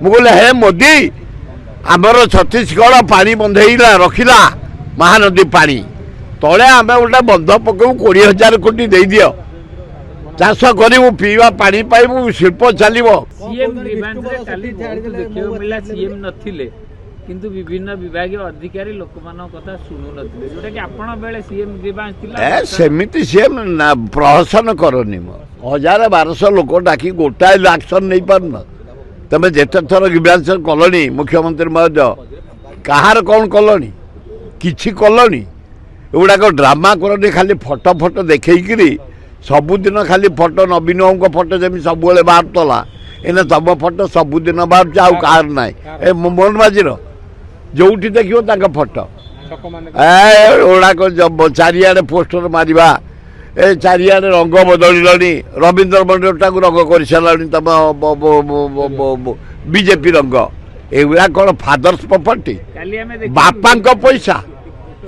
मुझे हे मोदी आमर छत्तीसगढ़ पानी बंधेला रखिला महानदी पानी तले आम गोटे बंध पकऊ 20,000 कोटी दे दियो चाष करू पीवा पानी पाइबू शिल्प चलो किंतु विभिन्न विभाग अधिकारी लोक कथा शुणु नथिले कि आपण बेले सीएम ग्रीवांस थिला सेमिति सीएम प्रहसन करनी 1,000-1,200 लोक डाकी गोटाए एक्शन नहीं पारन तमें जेते थर ग्रीवांस कलनी मुख्यमंत्री महोदय कहार कौन कलनी किछि कलनी एगुड़ाक ड्रामा करनी खाली फटो फटो देखी सबुदिन खाली फटो नवीन फटो जमी सब बाहर एने तम फटो सबुदिन बाहर आउ कहार ना ए मोहन माझीर जोठी देखियो ताका फटो एगुड़ाक चारिआडे पोस्टर मारिबा ए चारिआडे रंग बदलिलनी रवींद्र मंडल रंग कर सारे तुम बीजेपी रंग एगुड़ा कौन फादर्स प्रॉपर्टी बापा पैसा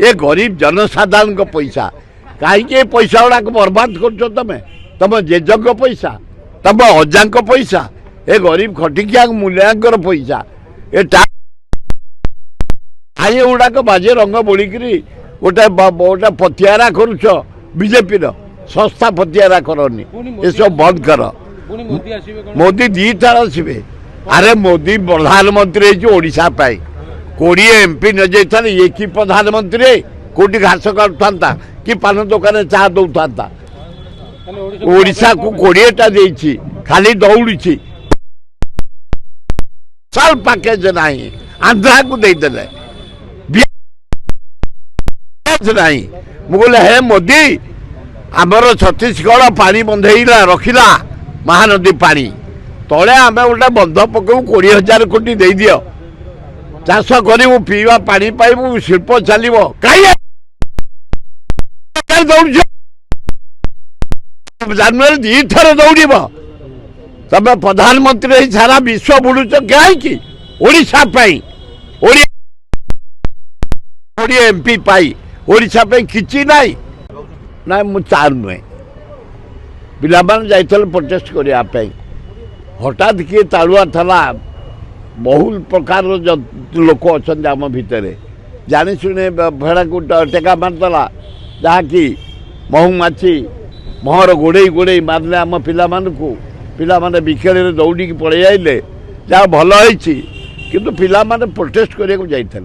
ये गरीब जनसाधारण पैसा कहीं पैसा गुड़ाक बर्बाद कर तुम जेज पैसा तुम अजा पैसा ए गरीब खटिकिया मूल्यांकर पैसा ये गुड़ाक बाजे रंग बोलिकी गोटे गोटे पतियारा करुच बीजेपी संस्था पतियारा करनी ये सब बंद कर मोदी 2 थर आसवे अरे मोदी प्रधानमंत्री ओडिशा 20 एमपी न जाता ये कि प्रधानमंत्री कोटी घास काटुता कि पान दुकान चा दौता ओडिशा को 20टा देछि खाली दौड़ी साल पैकेज ना आंध्रा को देदेले नहीं मुझे हे मोदी आमर छत्तीसगढ़ पानी बंधेला रखिला महानदी पानी तले आम गोटे बंध पकऊ 20,000 कोटी दे दियो चाष करू पीवा पानी पाइबू शिल्प चलो दौड़ जनवरी 2 थर दौड़ तमें प्रधानमंत्री सारा विश्व बुलूच कहीं ओडिशा एमपी पाई ओडिशा किसी ना ना मु चार नुहे पिला जाइए प्रोटेस्ट करने हठात किए तालुआ थला बहुल प्रकार लोक अच्छा आम भितर जानी शुणे भेड़ा को टेका मारदेला जहाँकि महुमाछी महर गोड़े गोड़े मारे आम पिला विखेल दौड़ी पड़े आइले जहाँ भल होती किंतु पिला प्रोटेस्ट करने को जाइए